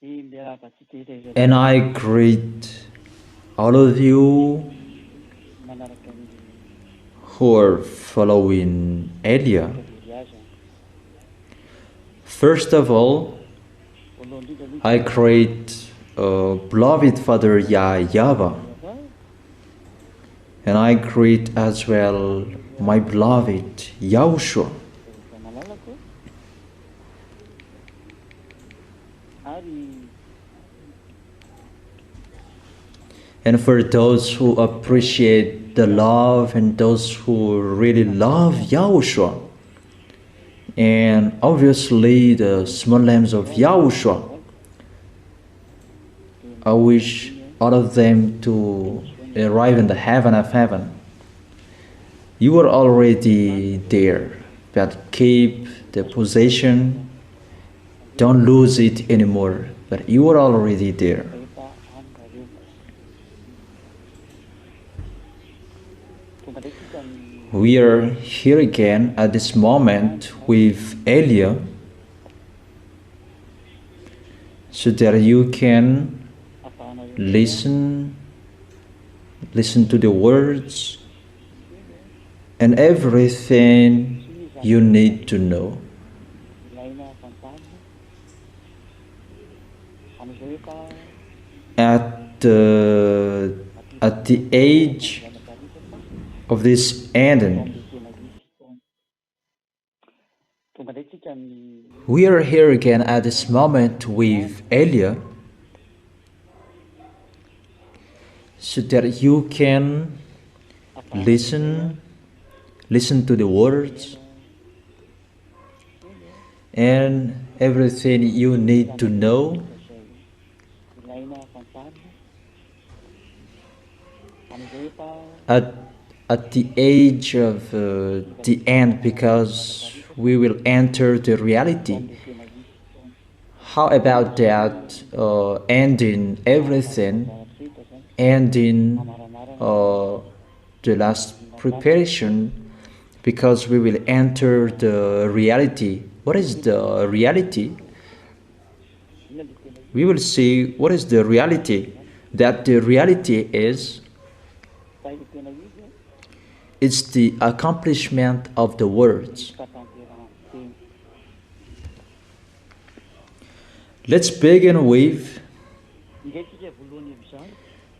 And I greet all of you who are following Elia. First of all, I greet beloved Father YAHVAH, and I greet as well my beloved YAHOSHUA. And for those who appreciate the love and those who really love YAHOSHUA, and obviously the small lambs of YAHOSHUA, I wish all of them to arrive in the heaven of heaven. You are already there, but keep the possession, don't lose it anymore, but you are already there. We are here again at this moment with Elia, so that you can listen to the words and everything you need to know. At the age of this ending, we are here again at this moment with Elia, so that you can listen to the words and everything you need to know. At the age of the end, because we will enter the reality. How about that, ending everything, ending the last preparation, because we will enter the reality. What is the reality? We will see what is the reality. That the reality is, it's the accomplishment of the words. Let's begin with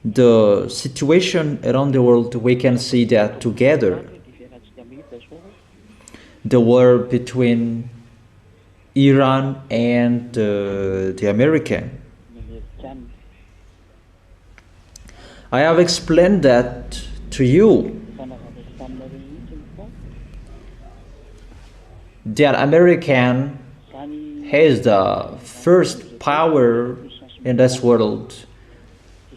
the situation around the world. We can see that together, the war between Iran and the American. I have explained that to you, that American has the first power in this world.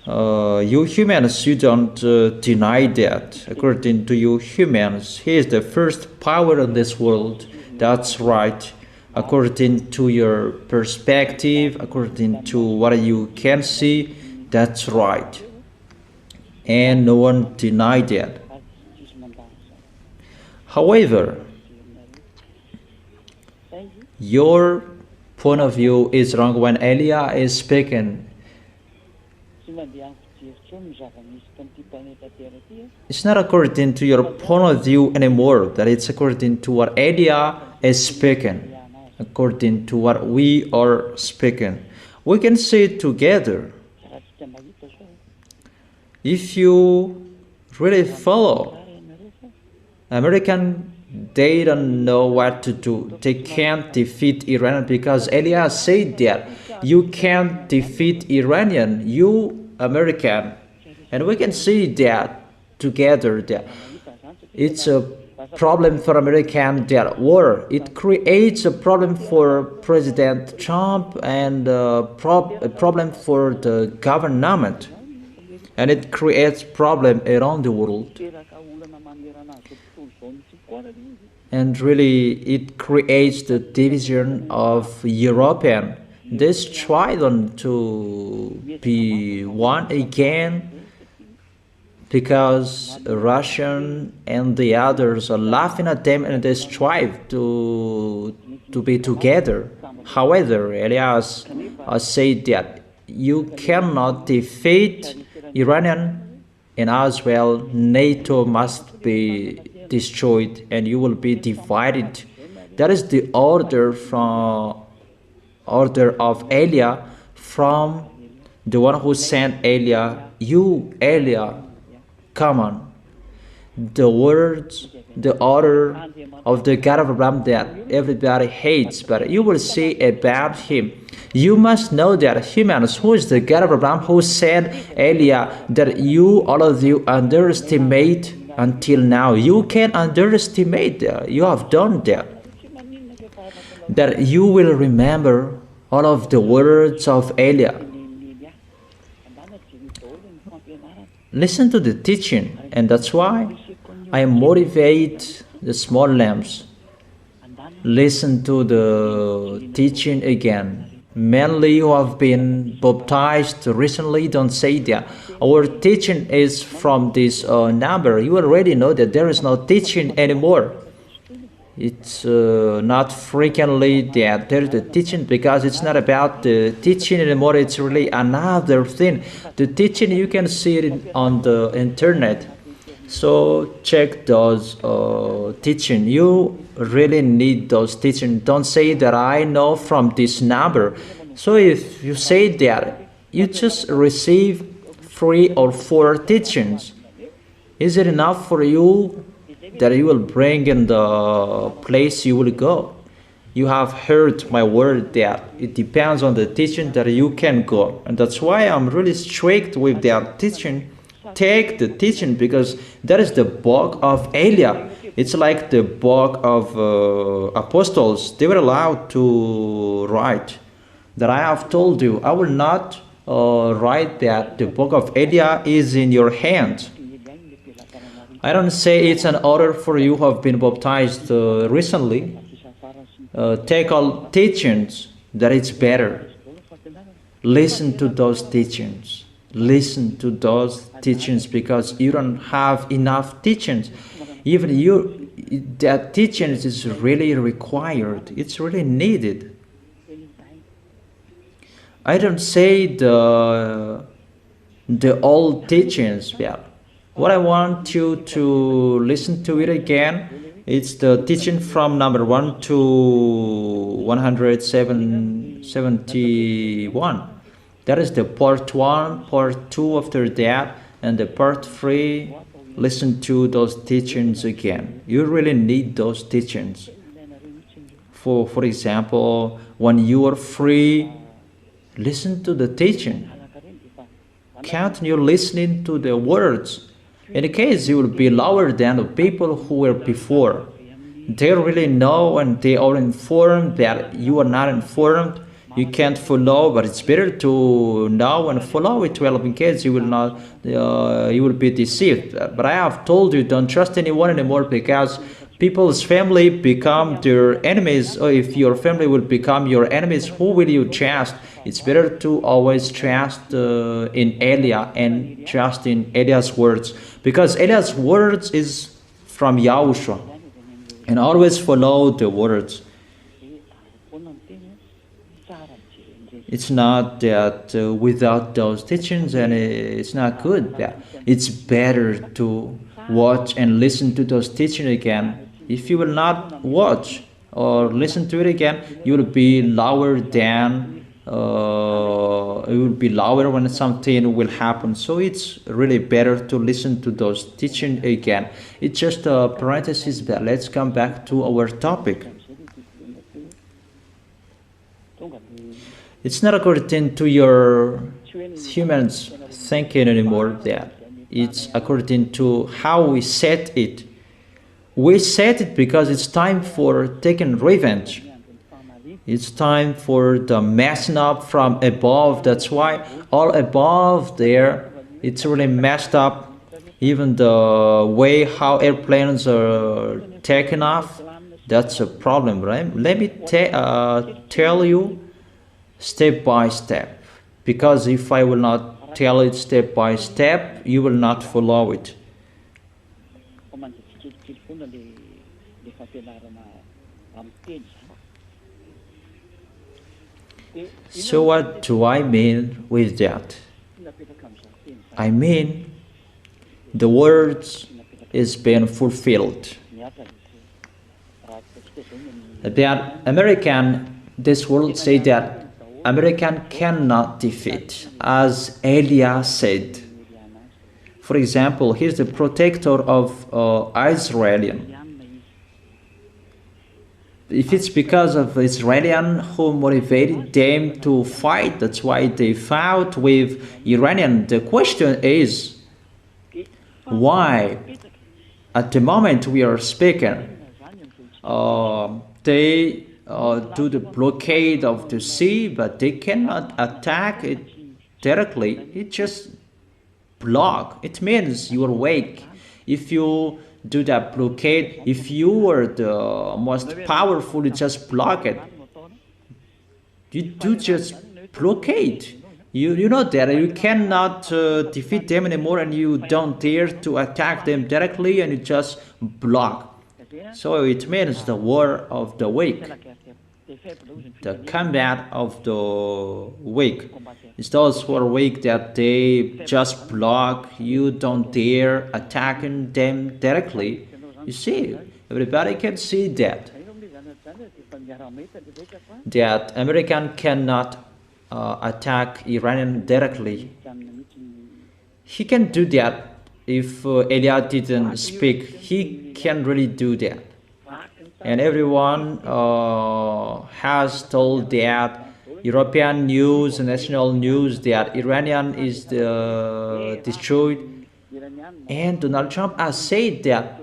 You humans, you don't deny that. According to you humans, he is the first power in this world. That's right. According to your perspective, according to what you can see, that's right. And no one denied that. However, your point of view is wrong when Elia is speaking. It's not according to your point of view anymore, that it's according to what Elia is speaking, according to what we are speaking. We can say it together. If you really follow American, they don't know what to do. They can't defeat Iran, because Elia said that you can't defeat Iranian, you American. And we can see that together, that it's a problem for American, that war. It creates a problem for President Trump and a problem for the government. And it creates problem around the world. And really, it creates the division of European. This try them to be one again, because Russian and the others are laughing at them, and they strive to be together. However, Elias said that you cannot defeat Iranian, and as well NATO must be destroyed and you will be divided. That is the order of Elia from the one who sent Elia. You, Elia, come on. The words, the order of the God of Abraham that everybody hates, but you will see about him. You must know that humans, who is the God of Abraham, who said Elia, that you, all of you, underestimate until now. You can underestimate that. You have done that. That you will remember all of the words of Elia. Listen to the teaching, and that's why I motivate the small lambs. Listen to the teaching again. Mainly who have been baptized recently, don't say that. Our teaching is from this number. You already know that there is no teaching anymore. It's not frequently that there's the teaching, because it's not about the teaching anymore. It's really another thing. The teaching, you can see it on the internet. So check those teaching. You really need those teaching. Don't say that I know from this number. So if you say that, you just receive 3 or 4 teachings. Is it enough for you that you will bring in the place you will go? You have heard my word that it depends on the teaching that you can go. And that's why I'm really strict with that teaching. Take the teaching, because that is the book of Elia. It's like the book of apostles. They were allowed to write that I have told you. I will not write that the book of Elia is in your hand. I don't say it's an order for you who have been baptized recently. Take all teachings, that it's better. Listen to those teachings. Listen to those teachings, because you don't have enough teachings. Even you, that teachings is really required. It's really needed. I don't say the old teachings. Yeah. What I want you to listen to it again, it's the teaching from number 1 to 171. That is the part 1, part 2 after that, and the part 3, listen to those teachings again. You really need those teachings. For example, when you are free, listen to the teaching. Continue listening to the words. In case you will be lower than the people who were before. They really know and they are informed that you are not informed. You can't follow, but it's better to know and follow it well, in case you will not, you will be deceived. But I have told you, don't trust anyone anymore, because people's family become their enemies. Or if your family will become your enemies, who will you trust? It's better to always trust in Elia and trust in Elia's words, because Elia's words is from YAHOSHUA, and always follow the words. It's not that without those teachings, and it's not good. Yeah. It's better to watch and listen to those teachings again. If you will not watch or listen to it again, you will be lower than it will be lower when something will happen. So it's really better to listen to those teachings again. It's just a parenthesis, but let's come back to our topic. It's not according to your humans thinking anymore. That it's according to how we set it. We set it because it's time for taking revenge. It's time for the messing up from above. That's why all above there, it's really messed up. Even the way how airplanes are taken off, that's a problem, right? Let me tell you step by step, because if I will not tell it step by step, you will not follow it. So what do I mean with that? I mean the words is being fulfilled. That this world say that American cannot defeat, as Elia said. For example, he's the protector of Israelian. If it's because of Israelian who motivated them to fight, that's why they fought with Iranian. The question is, why at the moment we are speaking, they do the blockade of the sea, but they cannot attack it directly. It just block. It means you are weak. If you do that blockade, if you are the most powerful, you just block it. You do just blockade. You know that you cannot defeat them anymore, and you don't dare to attack them directly, and you just block. So it means the war of the weak, the combat of the weak. It's those who are weak that they just block. You don't dare attacking them directly. You see, everybody can see that American cannot attack Iranian directly. He can do that if Elia didn't speak. He can really do that. And everyone has told that European news, national news, that Iranian is destroyed. And Donald Trump has said that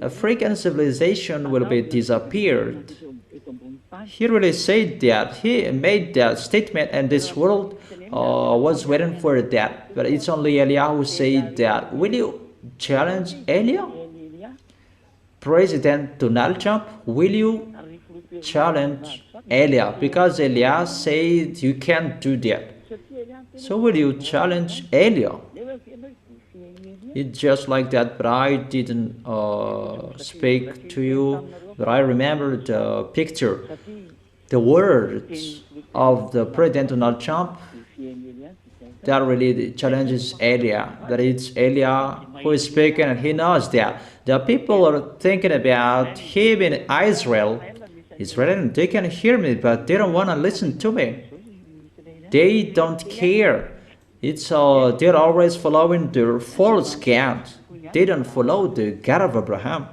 African civilization will be disappeared. He really said that. He made that statement, and this world was waiting for that. But it's only Elia who said that. Will you challenge Elia? President Donald Trump, will you challenge Elia? Because Elia said you can't do that. So will you challenge Elia? It's just like that, but I didn't speak to you, but I remember the picture, the words of the President Donald Trump that really challenges Elia. That it's Elia who is speaking, and he knows that the people are thinking about him in Israel. Israel, they can hear me, but they don't want to listen to me. They don't care. It's they're always following their false gods. They don't follow the God of Abraham.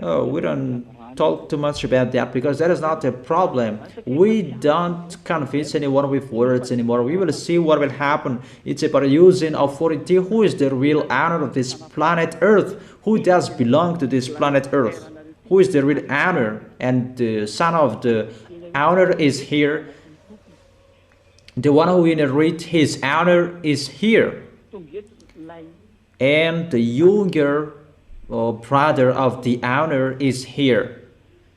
Oh, we don't talk too much about that because that is not a problem. We don't convince anyone with words anymore. We will see what will happen. It's about using authority. Who is the real owner of this planet Earth? Who does belong to this planet Earth? Who is the real owner? And the son of the owner is here. The one who inherits his honor is here. And the younger brother of the owner is here.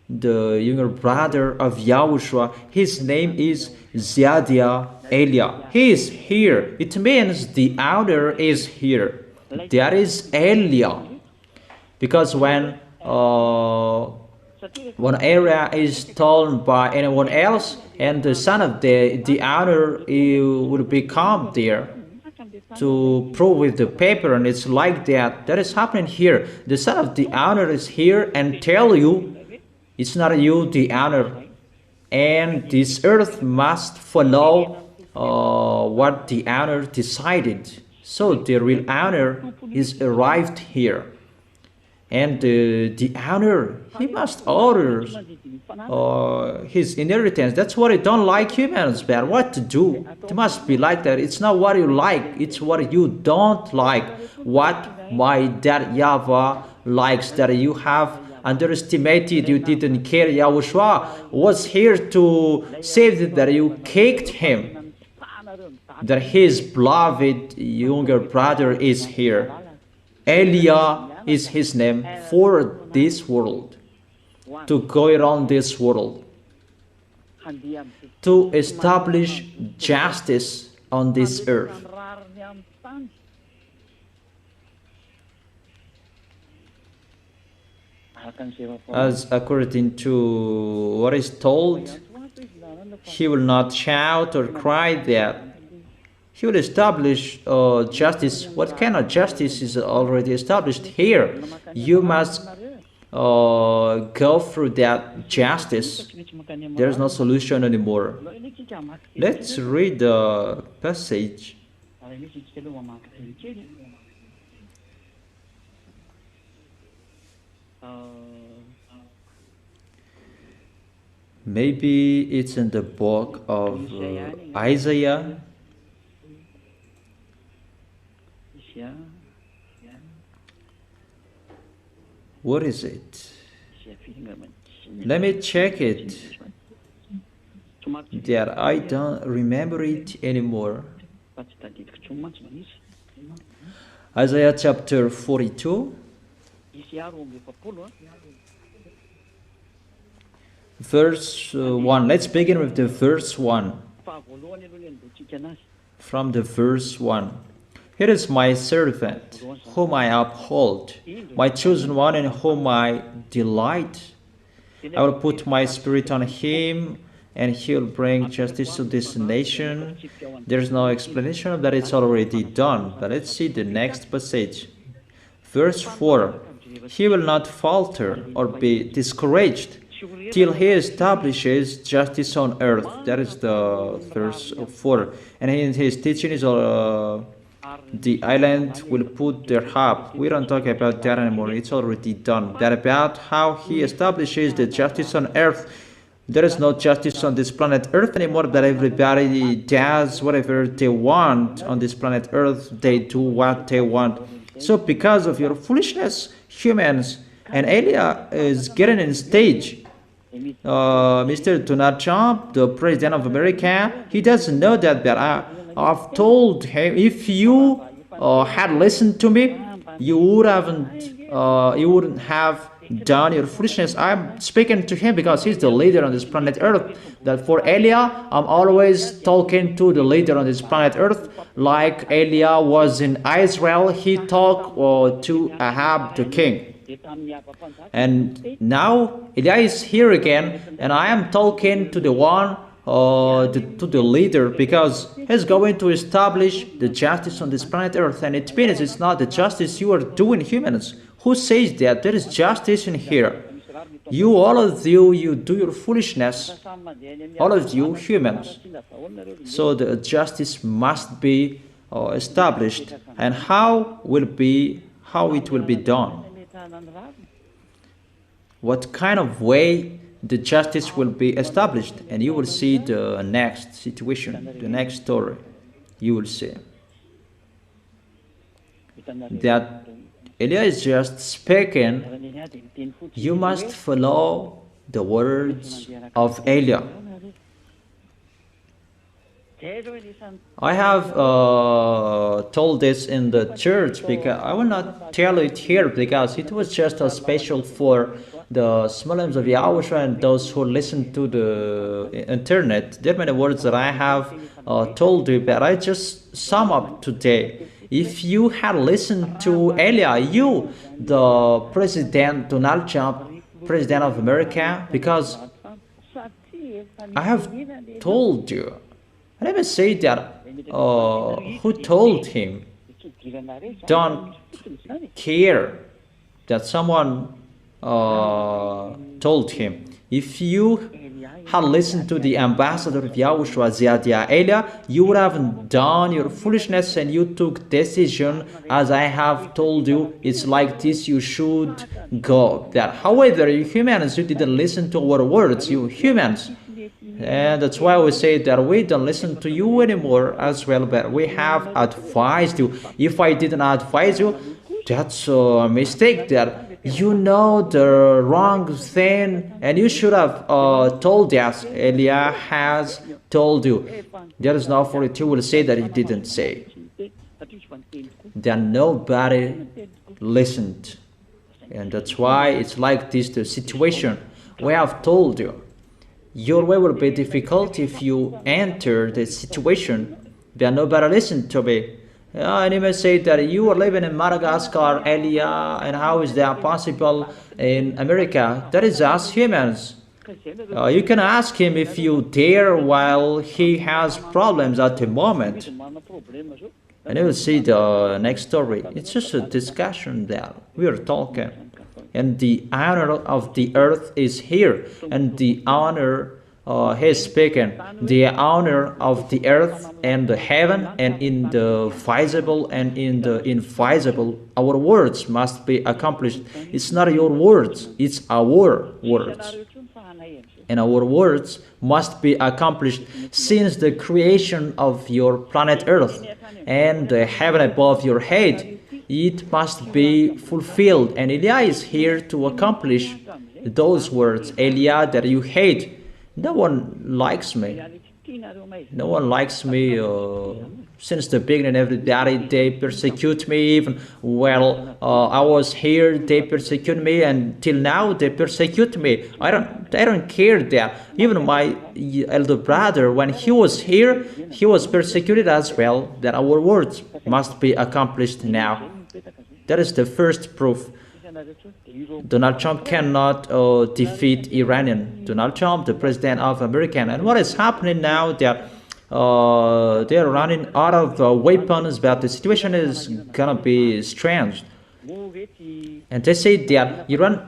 The younger brother of Yahushua, his name is Ziadia Elia. He is here. It means the owner is here. That is Elia. Because when one area is stolen by anyone else, and the son of the owner will become there to prove with the paper, and it's like that. That is happening here. The son of the owner is here and tell you it's not you, the owner, and this earth must follow what the owner decided. So the real owner is arrived here. And the owner, he must order his inheritance. That's what I don't like humans, but what to do? It must be like that. It's not what you like, it's what you don't like. What my dad YAHVAH likes, that you have underestimated, you didn't care. YAHOSHUA was here to save that you kicked him. That his beloved younger brother is here. Elia is his name, for this world, to go around this world, to establish justice on this earth. As according to what is told He will not shout or cry that. He will establish justice. What kind of justice is already established here? You must go through that justice. There is no solution anymore. Let's read the passage. Maybe it's in the book of Isaiah. What is it? Let me check it. That I don't remember it anymore. Isaiah chapter 42. Verse 1. Let's begin with the verse 1. From the verse 1. Here is my servant, whom I uphold, my chosen one in whom I delight. I will put my spirit on him, and he will bring justice to this nation. There is no explanation of that, it's already done. But let's see the next passage. Verse 4. He will not falter or be discouraged till he establishes justice on earth. That is the verse 4. And in his teaching is the island will put their hub. We don't talk about that anymore. It's already done. That about how he establishes the justice on earth. There is no justice on this planet Earth anymore, that everybody does whatever they want on this planet Earth. They do what they want. So because of your foolishness, humans, and Elia is getting in stage. Mr. Donald Trump, the President of America, he doesn't know that, but I've told him, if you had listened to me, you wouldn't have done your foolishness. I'm speaking to him because he's the leader on this planet Earth. That for Elia, I'm always talking to the leader on this planet Earth. Like Elia was in Israel, he talked to Ahab, the king. And now Elia is here again, and I am talking to the one, to the leader, because he's going to establish the justice on this planet Earth. And it means it's not the justice you are doing, humans. Who says that? There is justice in here. You, all of you, you do your foolishness. All of you, humans. So the justice must be established. And how it will be done? What kind of way the justice will be established? And you will see the next situation, the next story. You will see that Elia is just speaking. You must follow the words of Elia. I have told this in the church, because I will not tell it here because it was just a special for the Muslims of Yahushua and those who listen to the internet. There are many words that I have told you, but I just sum up today. If you had listened to Elia, you, the President Donald Trump, President of America, because I have told you. Let me say that who told him? Don't care that someone told him. If you had listened to the ambassador of Yahushua, Ziadia Elia, you would have done your foolishness and you took decision as I have told you. It's like this, you should go. That, however, you humans, you didn't listen to our words, you humans. And that's why we say that we don't listen to you anymore as well, but we have advised you. If I didn't advise you, that's a mistake. That you know the wrong thing, and you should have told us. Elia has told you. There is no authority will say that he didn't say. Then nobody listened, and that's why it's like this. The situation we have told you. Your way will be difficult if you enter the situation, but nobody listened to me. And you may say that you are living in Madagascar, Elia, and how is that possible in America? That is us humans. You can ask him if you dare while he has problems at the moment. And you will see the next story. It's just a discussion that we are talking. And the honor of the earth is here. And the honor he is speaking. The honor of the earth and the heaven and in the visible and in the invisible. Our words must be accomplished. It's not your words. It's our words. And our words must be accomplished since the creation of your planet Earth and the heaven above your head. It must be fulfilled. And Eliah is here to accomplish those words. Eliah that you hate. No one likes me. No one likes me. Since the beginning, everybody, they persecute me. Even while I was here, they persecute me, and till now they persecute me. I don't care that. Even my elder brother, when he was here, he was persecuted as well. That our words must be accomplished now. That is the first proof. Donald Trump cannot defeat Iranian. Donald Trump, the president of America. And what is happening now that they're running out of weapons, but the situation is gonna be strange. And they say that Iran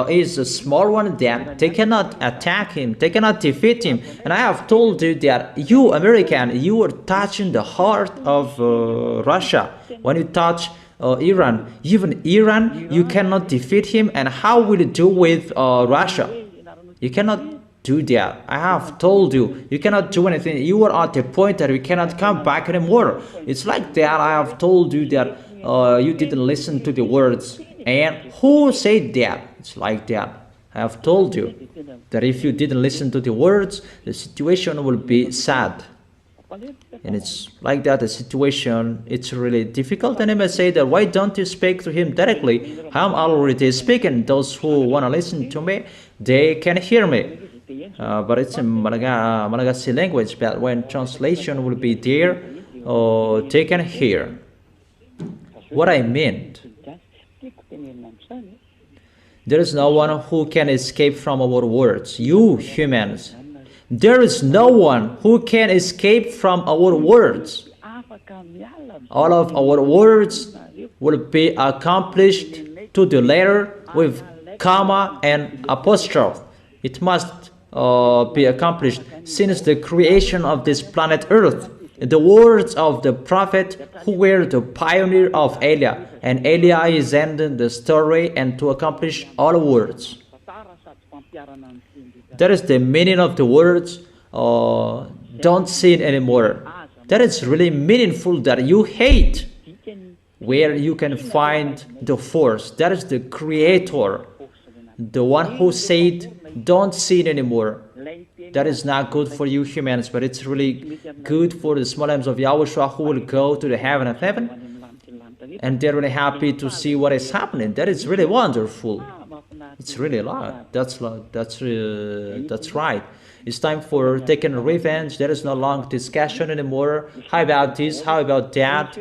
is a small one, that they cannot attack him, they cannot defeat him. And I have told you that you, American, you are touching the heart of Russia. When you touch Iran, even Iran, you cannot defeat him. And how will you do with Russia? You cannot do that. I have told you, you cannot do anything. You are at the point that you cannot come back anymore. It's like that. I have told you that you didn't listen to the words. And who said that? It's like that. I have told you that if you didn't listen to the words, the situation will be sad. And it's like that, the situation, it's really difficult. And I may say that, why don't you speak to him directly? I'm already speaking. Those who want to listen to me, they can hear me. But it's in Malagasy language, but when translation will be there, they can hear what I meant. There is no one who can escape from our words. You humans, there is no one who can escape from our words. All of our words will be accomplished to the letter with comma and apostrophe. It must be accomplished since the creation of this planet Earth. The words of the prophet who were the pioneer of Eliah. And Eliah is ending the story and to accomplish all words. That is the meaning of the words, don't sin anymore. That is really meaningful, that you hate, where you can find the force. That is the creator, the one who said, don't sin anymore. That is not good for you humans, but it's really good for the small lambs of Yahushua who will go to the heaven of heaven. And they're really happy to see what is happening. That is really wonderful. It's really a lot. That's right. It's time for taking revenge. There is no long discussion anymore. How about this? How about that?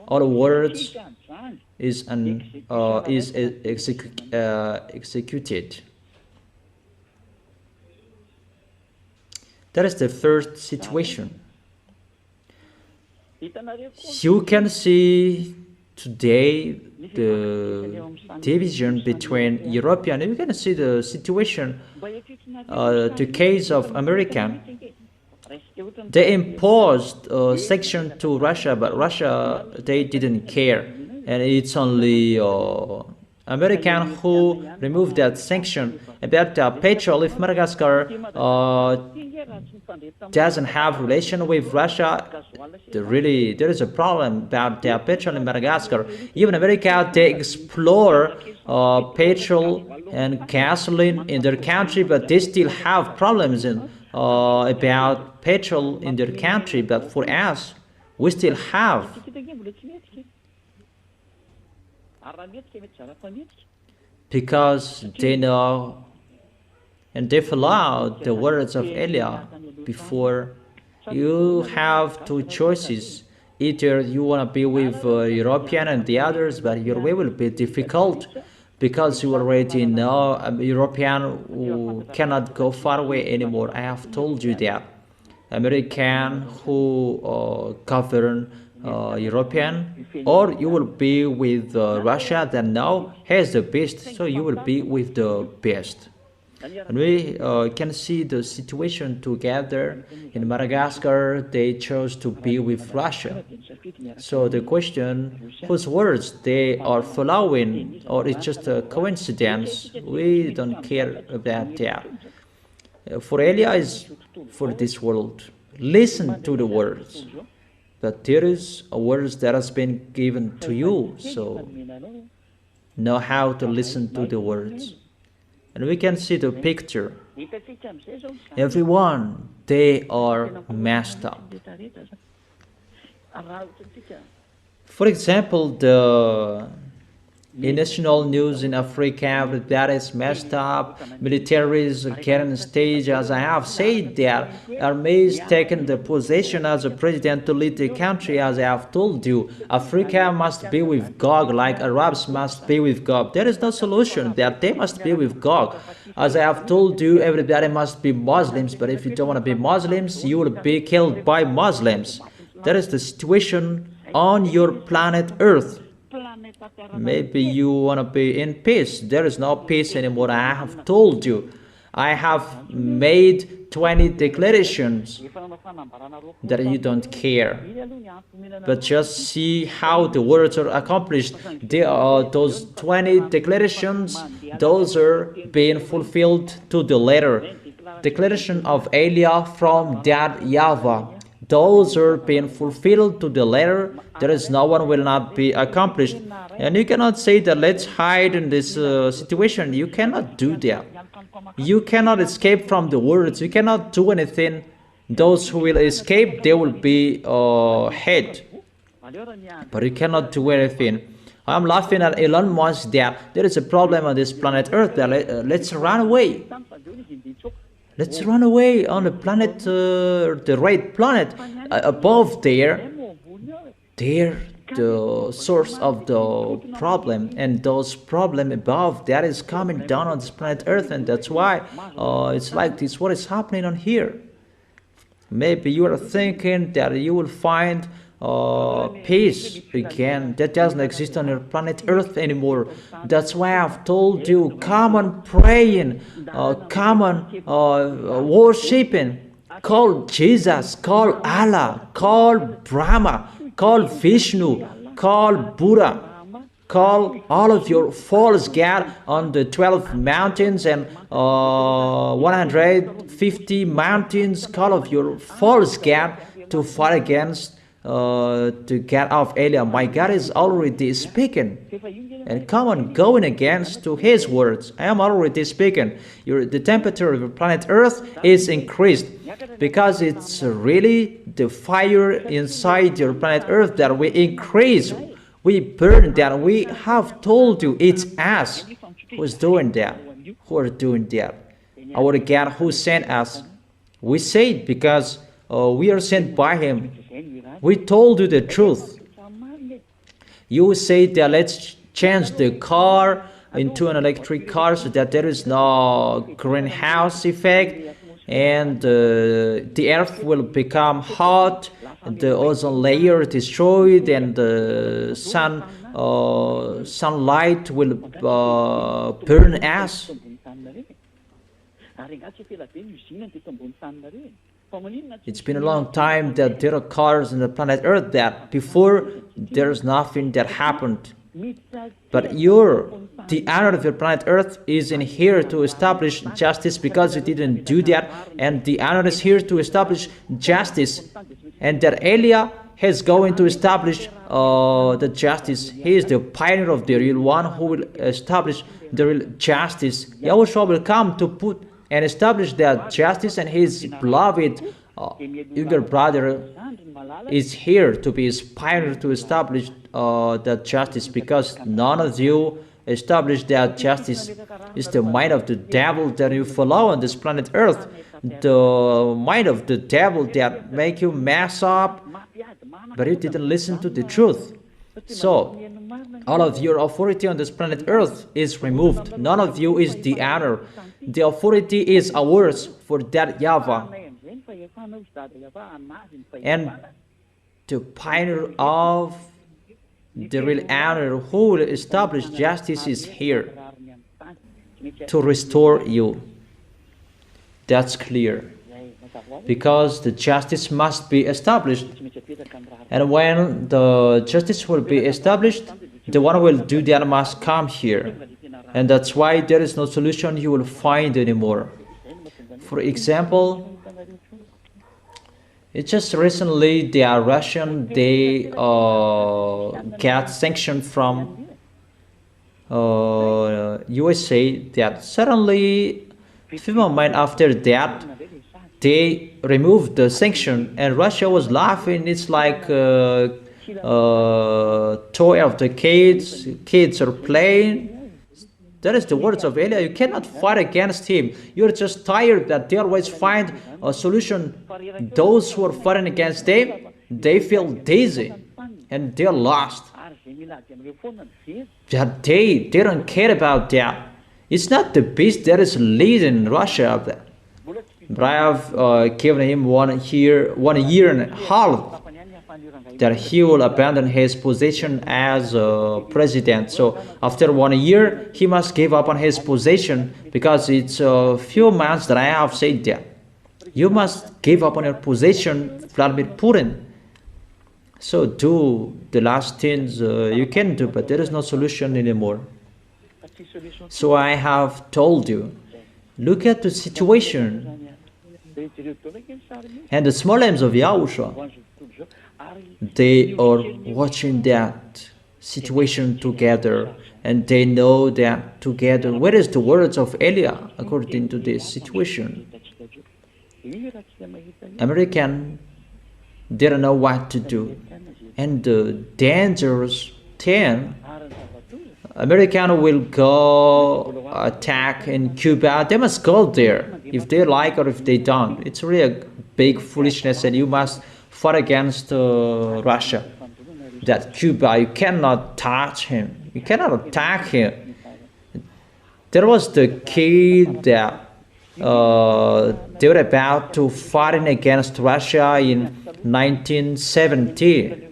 All the words is executed. That is the first situation. You can see today the division between European. You can see the situation, the case of American. They imposed a sanction to Russia, but Russia, they didn't care. And it's only American who removed that sanction. About petrol, if Madagascar doesn't have relation with Russia, there is a problem about their petrol in Madagascar. Even America, they explore petrol and gasoline in their country, but they still have problems about petrol in their country. But for us, we still have. Because they know and they follow the words of Eliah before. You have two choices. Either you want to be with European and the others, but your way will be difficult. because you already know European who cannot go far away anymore. I have told you that. American who govern European, or you will be with Russia that now has the best, so you will be with the best. And we can see the situation together. In Madagascar, they chose to be with Russia. So the question, whose words they are following, or it's just a coincidence, we don't care about that. For Elia is for this world. Listen to the words. But there is a words that has been given to you, so know how to listen to the words. And we can see the picture. Everyone, they are messed up. For example, the national news in Africa, that is messed up. Militaries getting stage, as I have said, that army is taking the position as a president to lead the country, as I have told you. Africa must be with God, like Arabs must be with God. There is no solution that they must be with God. As I have told you, everybody must be Muslims, but if you don't want to be Muslims, you will be killed by Muslims. That is the situation on your planet Earth. Maybe you want to be in peace. There is no peace anymore. I have told you. I have made 20 declarations that you don't care. But just see how the words are accomplished. Those 20 declarations, those are being fulfilled to the letter. Declaration of Elia from that YAHVAH. Those are being fulfilled to the letter. There is no one will not be accomplished. And you cannot say that let's hide in this situation. You cannot do that. You cannot escape from the words. You cannot do anything. Those who will escape, they will be hate. But you cannot do anything. I'm laughing at Elon Musk that there is a problem on this planet Earth. That let's run away. Let's run away on the planet, the right planet above there. They're the source of the problem, and those problem above that is coming down on this planet Earth, and that's why it's like this. What is happening on here? Maybe you are thinking that you will find peace again. That doesn't exist on your planet Earth anymore. That's why I've told you, come on praying, come on worshiping, call Jesus, call Allah, call Brahma, call Vishnu, call Buddha, call all of your false god on the 12 mountains and 150 mountains, call of your false god to fight against to get off Elia. My God is already speaking, and come on, going against to his words. I am already speaking. The temperature of the planet Earth is increased because it's really the fire inside your planet Earth that we increase. We burn that. We have told you it's us who's doing that. Who are doing that? Our God who sent us. We say it because we are sent by him. We told you the truth. You say that let's change the car into an electric car so that there is no greenhouse effect, and the earth will become hot, the ozone layer destroyed, and the sunlight will burn us. It's been a long time that there are cars on the planet Earth that before there's nothing that happened. But the honor of your planet Earth is in here to establish justice because you didn't do that, and the honor is here to establish justice, and that Elia is going to establish the justice. He is the pioneer of the real one who will establish the real justice. YAHOSHUAH will come to put and establish that justice, and his beloved younger brother is here to be his pioneer to establish that justice, because none of you established that justice. Is the mind of the devil that you follow on this planet Earth, the mind of the devil that make you mess up, but you didn't listen to the truth. So, all of your authority on this planet Earth is removed. None of you is the honor. The authority is ours for that YAHVAH. And the pioneer of the real honor who will establish justice is here to restore you. That's clear. Because the justice must be established. And when the justice will be established, the one who will do that must come here. And that's why there is no solution you will find anymore. For example, it's just recently the Russian, they got sanctioned from USA, that suddenly a few months after that they removed the sanction, and Russia was laughing. It's like toy of the kids are playing. That is the words of Elia. You cannot fight against him. You're just tired that they always find a solution. Those who are fighting against them, they feel dizzy and they're lost. That they don't care about that. It's not the beast that is leading Russia. But I have given him 1 year and a half that he will abandon his position as president. So after 1 year, he must give up on his position, because it's a few months that I have said that. You must give up on your position, Vladimir Putin. So do the last things you can do, but there is no solution anymore. So I have told you, look at the situation. And the small arms of Yahushua, they are watching that situation together, and they know that together. Where is the words of Elia according to this situation? American didn't know what to do, and the dangerous thing, American will go attack in Cuba. They must go there if they like or if they don't. It's really a big foolishness, and you must fight against Russia. That Cuba, you cannot touch him. You cannot attack him. There was the kid that they were about to fighting against Russia in 1970.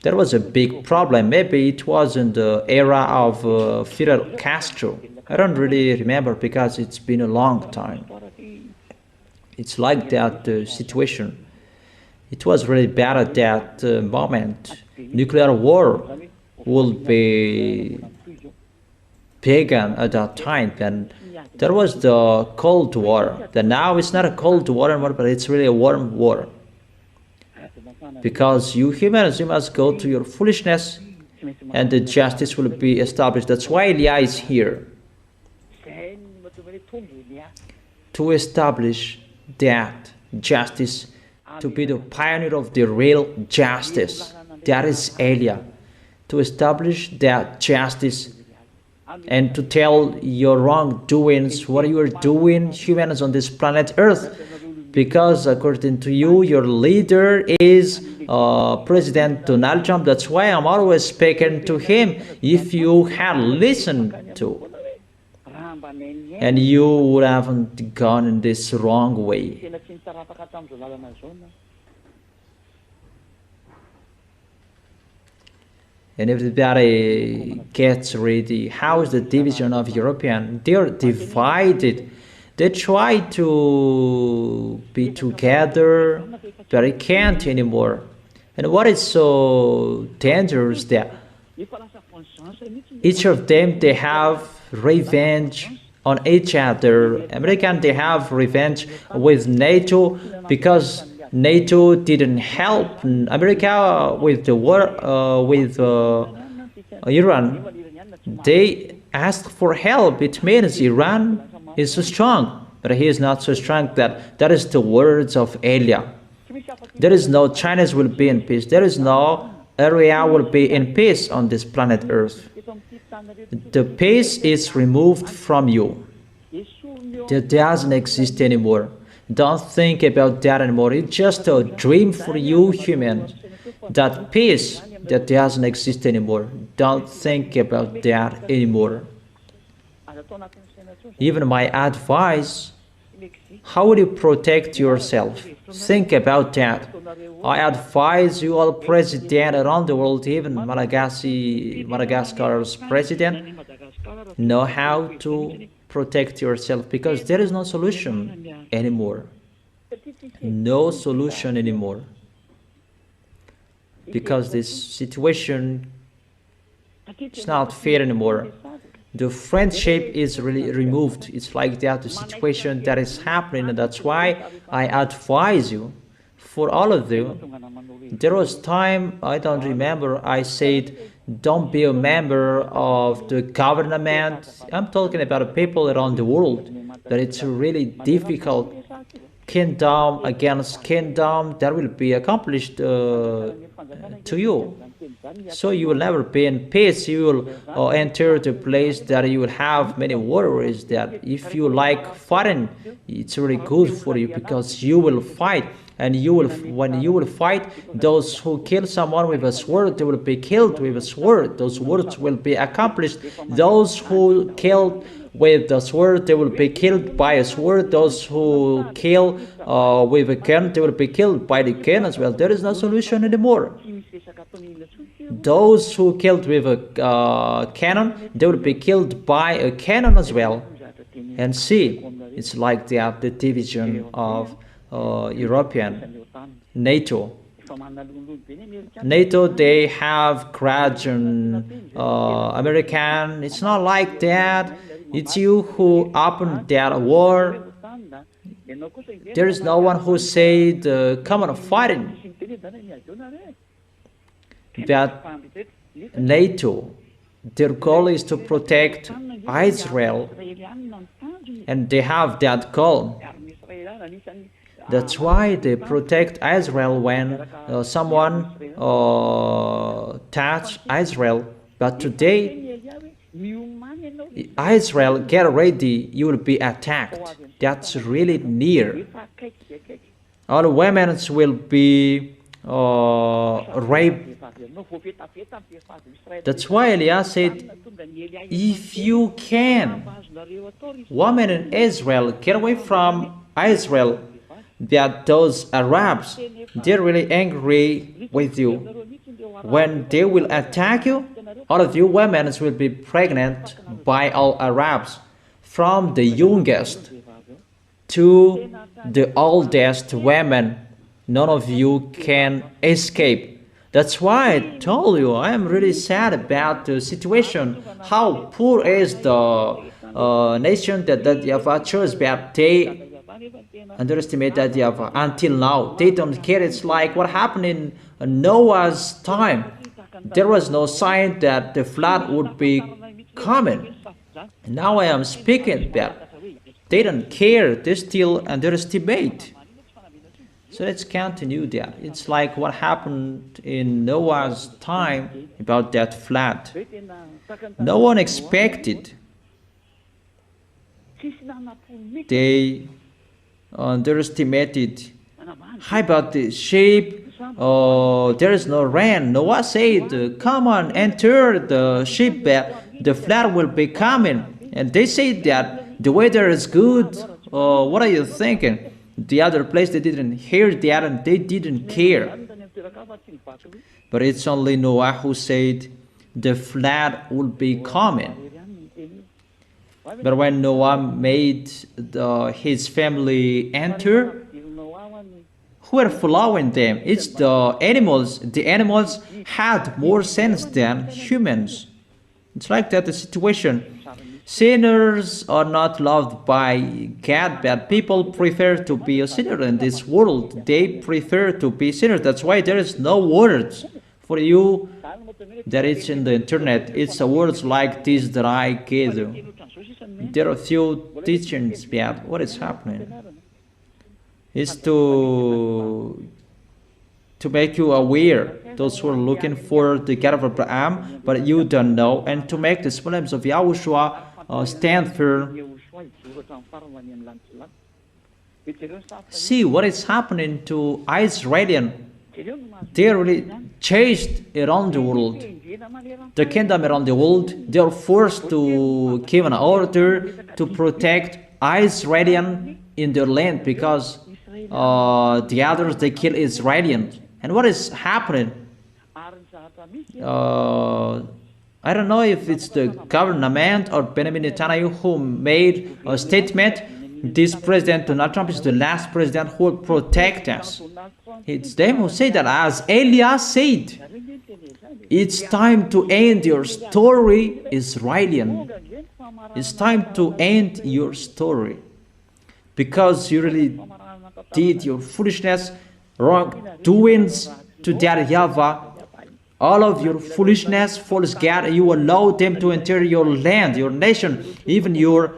There was a big problem. Maybe it was in the era of Fidel Castro. I don't really remember because it's been a long time. It's like that situation. It was really bad at that moment. Nuclear war will be begun at that time. Then there was the Cold War. Then now it's not a Cold War anymore, but it's really a warm war. Because you humans, you must go to your foolishness, and the justice will be established. That's why Elia is here, to establish that justice, to be the pioneer of the real justice. That is Elia, to establish that justice and to tell your wrongdoings, what you are doing, humans on this planet Earth. Because according to you, your leader is President Donald Trump. That's why I'm always speaking to him. If you had listened to, and you would haven't gone in this wrong way. And everybody gets ready. How is the division of European? They are divided. They try to be together, but they can't anymore. And what is so dangerous that each of them, they have revenge on each other. American, they have revenge with NATO because NATO didn't help America with the war with Iran. They asked for help. It means Iran is so strong, but he is not so strong. That is the words of Elia. There is no Chinese will be in peace. There is no area will be in peace on this planet Earth. The peace is removed from you. That doesn't exist anymore. Don't think about that anymore. It's just a dream for you humans. That peace that doesn't exist anymore. Don't think about that anymore. Even my advice, how will you protect yourself? Think about that. I advise you all president around the world, even Madagascar's president, know how to protect yourself, because there is no solution anymore. No solution anymore. Because this situation is not fair anymore. The friendship is really removed. It's like that, the situation that is happening, and that's why I advise you, for all of you. There was time, I don't remember, I said, don't be a member of the government. I'm talking about people around the world, that it's really difficult. Kingdom against kingdom, that will be accomplished to you. So you will never be in peace. You will enter the place that you will have many worries, that if you like fighting, it's really good for you, because you will fight. And when you will fight, those who kill someone with a sword, they will be killed with a sword. Those words will be accomplished. Those who killed with the sword, they will be killed by a sword. Those who kill with a gun, they will be killed by the gun as well. There is no solution anymore. Those who killed with a cannon, they will be killed by a cannon as well. And see, it's like that, the division of European NATO. NATO, they have Christian, American. It's not like that. It's you who opened that war. There is no one who said, come on, fighting. But NATO, their goal is to protect Israel, and they have that goal. That's why they protect Israel when someone touch Israel. But today, Israel, get ready, you will be attacked. That's really near. All women will be raped. That's why Elias said, if you can, women in Israel, get away from Israel, that those Arabs, they're really angry with you. When they will attack you, all of you women will be pregnant by all Arabs, from the youngest to the oldest women. None of you can escape. That's why I told you I am really sad about the situation. How poor is the nation that YAHVAH chose, but they underestimate that YAHVAH. Until now, they don't care. It's like what happened in Noah's time. There was no sign that the flood would be coming. Now I am speaking that they don't care. They still underestimate. So let's continue that. It's like what happened in Noah's time about that flood. No one expected. They underestimated. How about the sheep? Oh, there is no rain. Noah said, come on, enter the ship, the flood will be coming. And they said that the weather is good. What are you thinking? The other place, they didn't hear that and they didn't care. But it's only Noah who said the flood will be coming. But when Noah made his family enter, who were following them? It's the animals. The animals had more sense than humans. It's like that, the situation. Sinners are not loved by God, but people prefer to be a sinner in this world. They prefer to be sinners. That's why there is no words for you that it's in the internet. It's words like this that I gave you. There are few teachings about what is happening. It's to make you aware, those who are looking for the God of Abraham, but you don't know, and to make the flames of YAHOSHUA stand firm. See what is happening to Israelian. They really chased around the world, the kingdom around the world. They are forced to give an order to protect Israelian in their land because the others they kill Israelians. And what is happening? I don't know if it's the government or Benjamin Netanyahu who made a statement. This president, Donald Trump, is the last president who will protect us. It's them who say that, as Elias said, it's time to end your story, Israelian. It's time to end your story. Because you really did your foolishness, wrongdoings to that YAHVAH. All of your foolishness, false God, you allow them to enter your land, your nation. Even your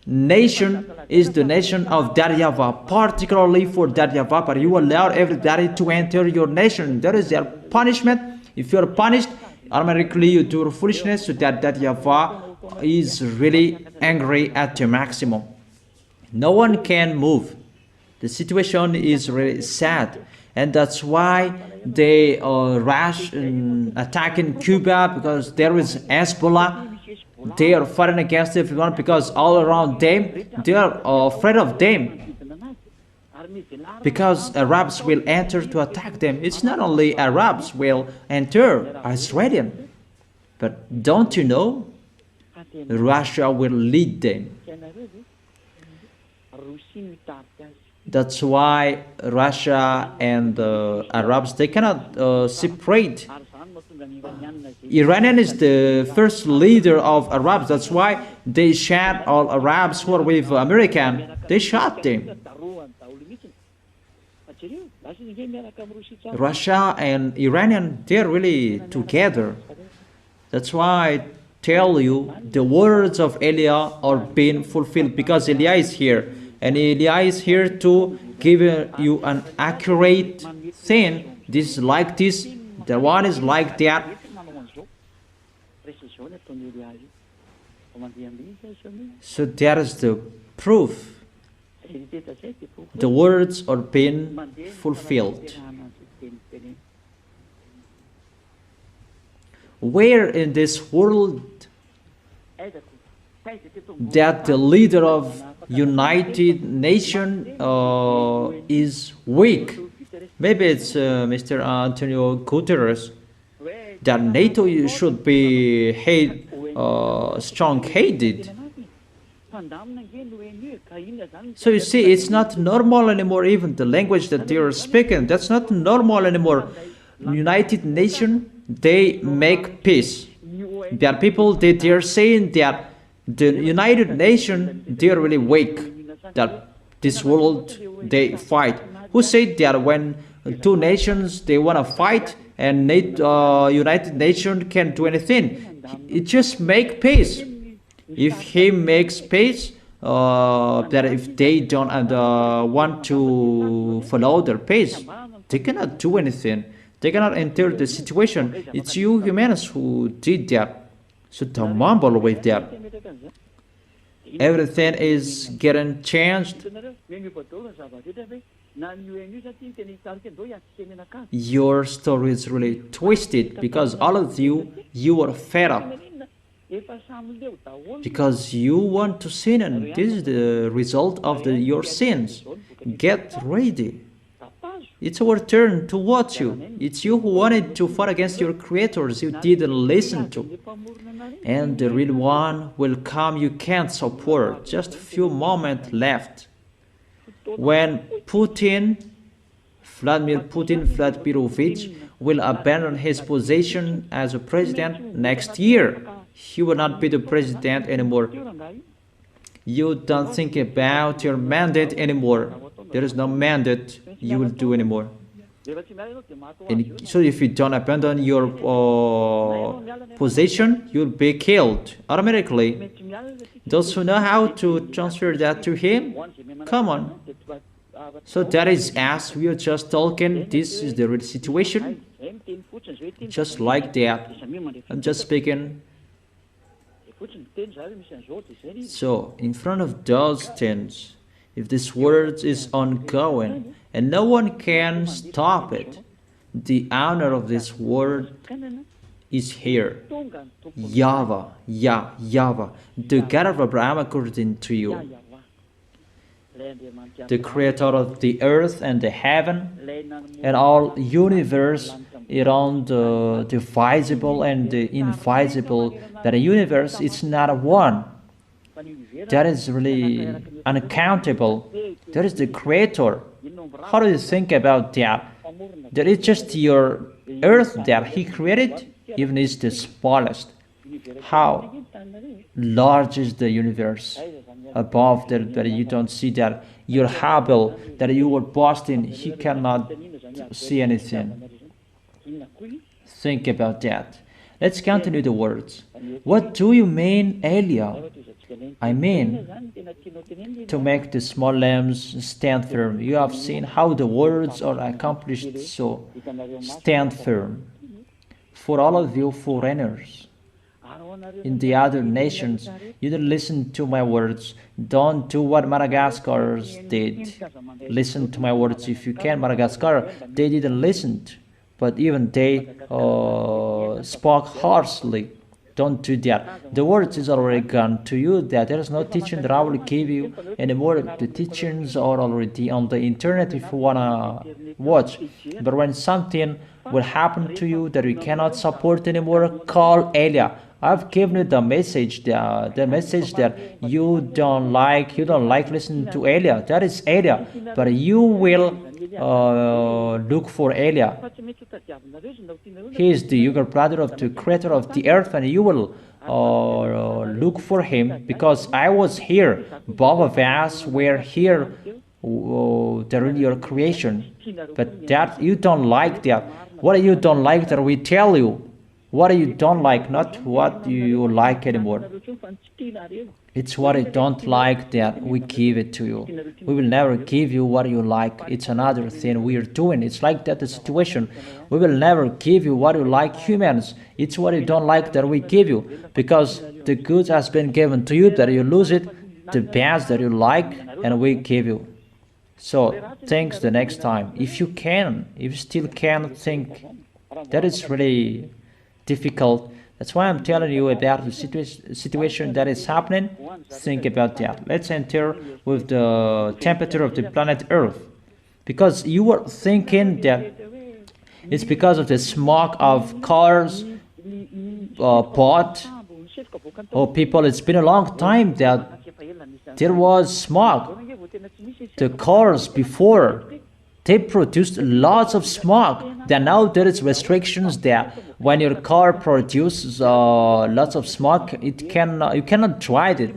nation is the nation of that YAHVAH, particularly for that YAHVAH, but you allow everybody to enter your nation. That is their punishment. If you are punished, automatically you do foolishness, so that YAHVAH is really angry at the maximum. No one can move. The situation is really sad, and that's why they rush and attack in Cuba, because there is Hezbollah. They are fighting against everyone because all around them, they are afraid of them. Because Arabs will enter to attack them. It's not only Arabs will enter, Israelian. But don't you know, Russia will lead them. That's why Russia and Arabs, they cannot separate. Iranian is the first leader of Arabs. That's why they shot all Arabs who are with American. They shot them. Russia and Iranian, they're really together. That's why I tell you the words of Eliah are being fulfilled, because Eliah is here. And Eliah is here to give you an accurate thing. This is like this, the one is like that. So that is the proof. The words are being fulfilled. Where in this world that the leader of United Nations is weak? Maybe it's Mr. Antonio Guterres. That NATO should be strong-headed. So you see, it's not normal anymore. Even the language that they are speaking, that's not normal anymore. United Nations, they make peace. There are people that they are saying that the United Nations, they are really weak. That this world, they fight. Who said that when two nations, they want to fight, and United Nations can't do anything? It just make peace. If he makes peace, that if they don't want to follow their pace, they cannot do anything. They cannot enter the situation. It's you humans who did that. So don't mumble with that. Everything is getting changed. Your story is really twisted because all of you are fed up. Because you want to sin, and this is the result of your sins. Get ready. It's our turn to watch you. It's you who wanted to fight against your creators you didn't listen to. And the real one will come you can't support. Just a few moments left. When Vladimir Putin Vladimirovich will abandon his position as a president next year, he will not be the president anymore. You don't think about your mandate anymore. There is no mandate you will do anymore. And so if you don't abandon your position, you'll be killed automatically. Those who know how to transfer that to him, come on. So that is as we are just talking. This is the real situation. Just like that. I'm just speaking. So in front of those things, if this word is ongoing and no one can stop it, the owner of this world is here. YAHVAH, YAHVAH, the God of Abraham according to you, the creator of the earth and the heaven and all universe around the visible and the invisible. That a universe is not one. That is really uncountable. That is the creator. How do you think about that? That is just your earth that he created, even is the smallest. How large is the universe above that you don't see that? Your Hubble that you were boasting, he cannot see anything. Think about that. Let's continue the words. What do you mean, Elia? I mean, to make the small lambs stand firm. You have seen how the words are accomplished, so stand firm. For all of you foreigners in the other nations, you didn't listen to my words. Don't do what Madagascar's did. Listen to my words if you can. Madagascar, they didn't listen, but even they spoke harshly. Don't do that. The words is already gone to you, that there is no teaching that I will give you anymore. The teachings are already on the internet if you wanna watch. But when something will happen to you that you cannot support anymore, call Elia. I've given you the message that you don't like listening to Elia. That is Elia. But you will look for Elia. He is the younger brother of the creator of the earth, and you will look for him, because I was here. Both of us were here during your creation. But that you don't like that. What you don't like that we tell you. What you don't like, not what you like anymore. It's what you don't like that we give it to you. We will never give you what you like. It's another thing we are doing. It's like that the situation. We will never give you what you like, humans. It's what you don't like that we give you. Because the good has been given to you, that you lose it. The bad that you like, and we give you. So, thanks the next time. If you still can think, that is really difficult. That's why I'm telling you about the situation that is happening. Think about that. Let's enter with the temperature of the planet Earth. Because you were thinking that it's because of the smoke of cars, pot, or people. It's been a long time that there was smoke. The cars before, they produced lots of smoke. Then now there is restrictions there. When your car produces lots of smoke, you cannot drive it.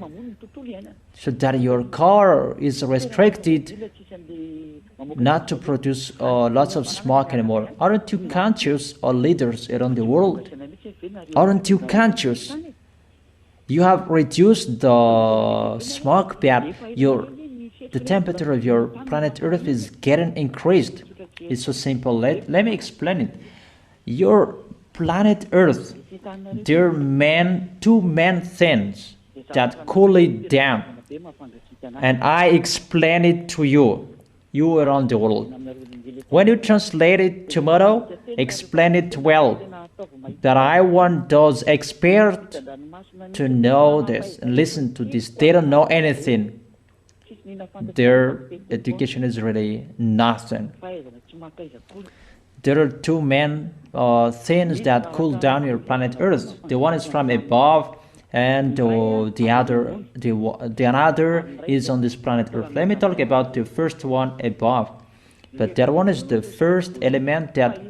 So that your car is restricted not to produce lots of smoke anymore. Aren't you conscious, or leaders around the world? Aren't you conscious? You have reduced the smoke that the temperature of your planet Earth is getting increased. It's so simple. Let me explain it. Your planet Earth, there are two main things that cool it down. And I explain it to you around the world. When you translate it tomorrow, explain it well. That I want those experts to know this and listen to this. They don't know anything. Their education is really nothing. There are two main things that cool down your planet Earth. The one is from above, and the another is on this planet Earth. Let me talk about the first one above. But that one is the first element that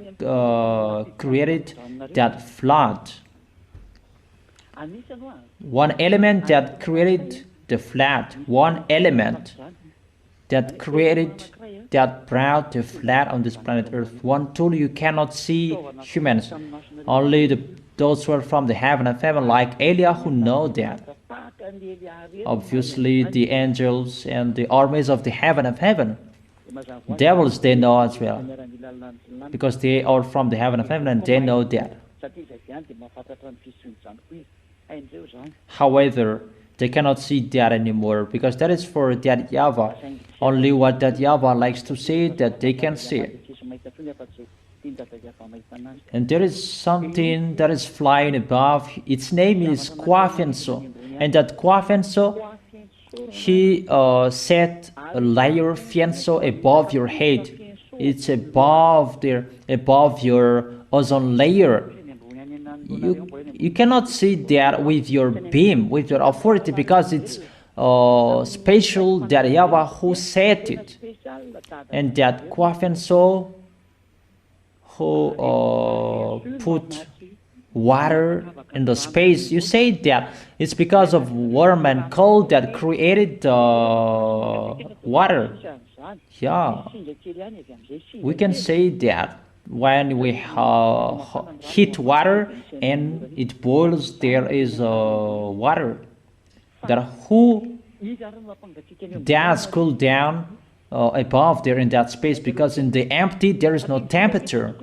created that flood. One element that created the flood. One element that created, that brought the flood on this planet Earth. One tool you cannot see, humans. Only those who are from the heaven of heaven, like Elia, who know that. Obviously, the angels and the armies of the heaven of heaven. Devils, they know as well, because they are from the heaven of heaven and they know that. However, they cannot see that anymore, because that is for that YAHVAH. Only what that YAHVAH likes to see, that they can see it. And there is something that is flying above. Its name is Kwafenso. And that Kwafenso, he set a layer fienso above your head. It's above your ozone layer. You cannot see that with your beam, with your authority, because it's special that YAHVAH who set it. And that Kwafenso who put water in the space. You say that it's because of warm and cold that created the water. Yeah, we can say that when we heat water and it boils, there is water that who does cool down above there in that space, because in the empty there is no temperature.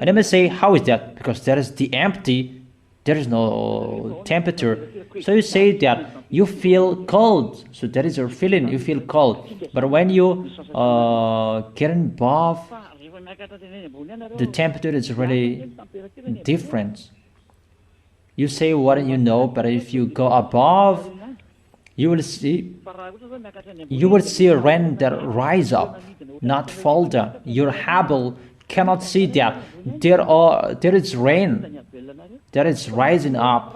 And I may say, how is that? Because there is the empty, there is no temperature. So you say that you feel cold, so that is your feeling, you feel cold. But when you get above, the temperature is really different. You say what you know, but if you go above, you will see a rain that rise up, not fall down. Your Hubble cannot see that. There is rain that is rising up,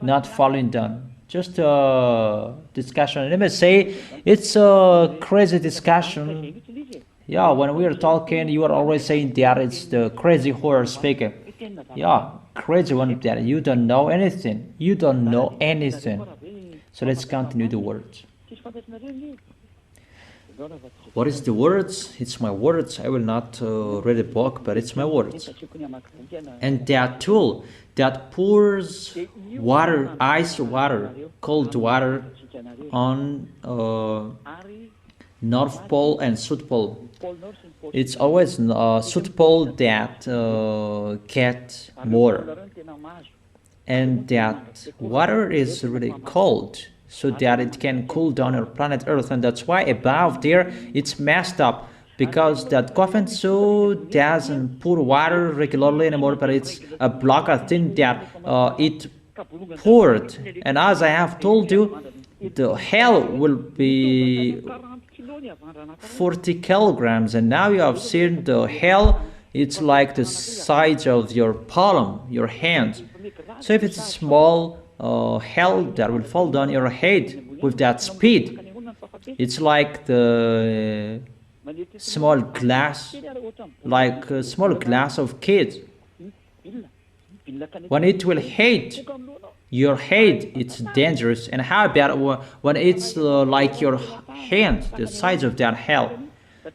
not falling down. Just a discussion. Let me say it's a crazy discussion. Yeah, when we are talking, you are always saying that it's the crazy horror speaker. Yeah, crazy one that you don't know anything. You don't know anything. So let's continue the words. What is the words? It's my words. I will not read a book, but it's my words. And that tool that pours water, ice water, cold water on North Pole and South Pole. It's always South Pole that get more. And that water is really cold, so that it can cool down our planet Earth. And that's why above there it's messed up, because that Kwafenso doesn't pour water regularly anymore, but it's a block of thing that it poured. And as I have told you, the hell will be 40 kilograms, and now you have seen the hell. It's like the size of your palm, your hand. So if it's a small hell that will fall down your head with that speed, it's like the small glass, like a small glass of kids. When it will hit your head, it's dangerous. And how about when it's like your hand, the size of that hell?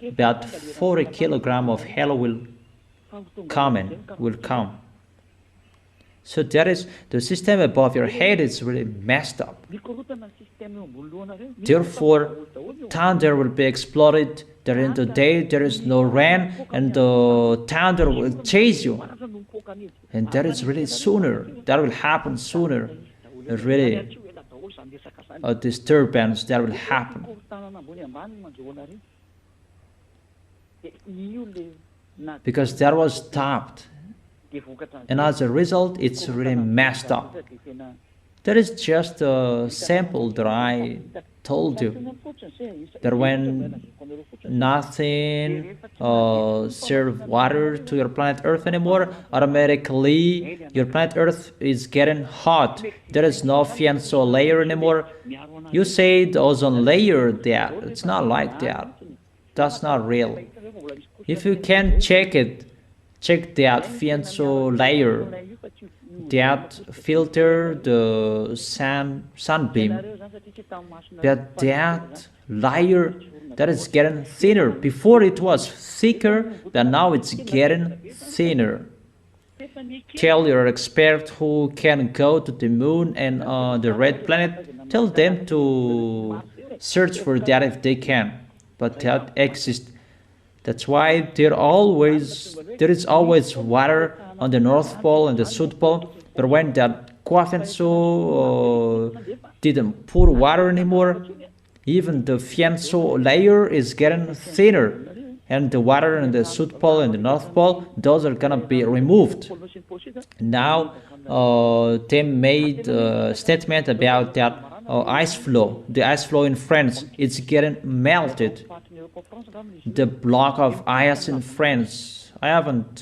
About 40 kilograms of hell will come. So that is the system above your head is really messed up. Therefore, thunder will be exploded. During the day there is no rain, and the thunder will chase you. And that is really sooner. That will happen sooner. Really, a disturbance that will happen. Because that was stopped. And as a result, it's really messed up. That is just a sample that I told you. That when nothing serves water to your planet Earth anymore, automatically your planet Earth is getting hot. There is no fianso layer anymore. You say the ozone layer that. It's not like that. That's not real. If you can check it, check that fianso layer that filter the sunbeam. But that layer that is getting thinner. Before it was thicker, but now it's getting thinner. Tell your expert who can go to the moon and the red planet, tell them to search for that if they can. But that exists. That's why there is always water on the North Pole and the South Pole. But when that Kwafenso didn't pour water anymore, even the fianso layer is getting thinner. and the water in the South Pole and the North Pole, those are gonna be removed. Now they made a statement about that ice flow. The ice flow in France, it's getting melted. The block of ice in France, I haven't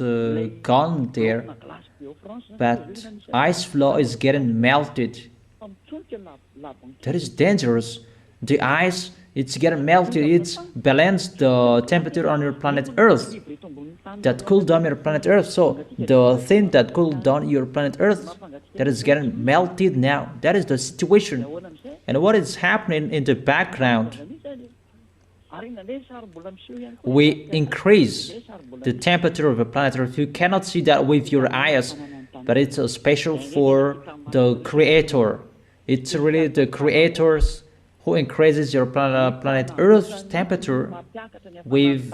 gone there, but ice flow is getting melted. That is dangerous. The ice, it's getting melted. It's balanced the temperature on your planet Earth, that cool down your planet Earth. So the thing that cooled down your planet Earth, that is getting melted now. That is the situation. And what is happening in the background? We increase the temperature of the planet Earth. You cannot see that with your eyes, but it's special for the Creator. It's really the Creators who increases your planet Earth's temperature with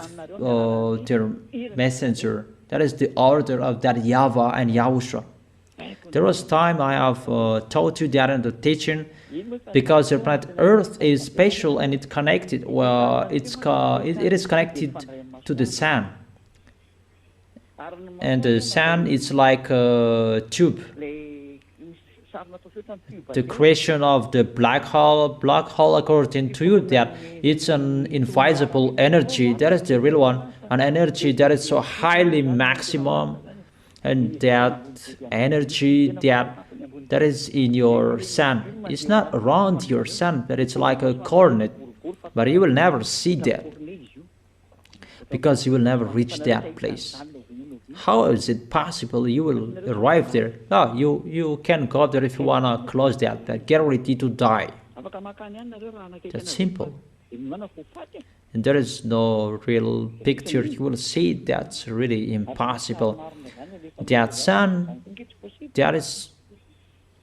their messenger. That is the order of that YAHVAH and YAHOSHUA. There was time I have taught you that in the teaching, because your planet Earth is special and it's connected. Well, it is connected to the sun, and the sun is like a tube. The creation of the black hole, according to you, that it's an invisible energy. That is the real one, an energy that is so highly maximum, and that energy that is in your sun. It's not around your sun, but it's like a coordinate. But you will never see that, because you will never reach that place. How is it possible you will arrive there? No, you can go there if you want to close that, but get ready to die. That's simple. And there is no real picture you will see. That's really impossible. That sun, that is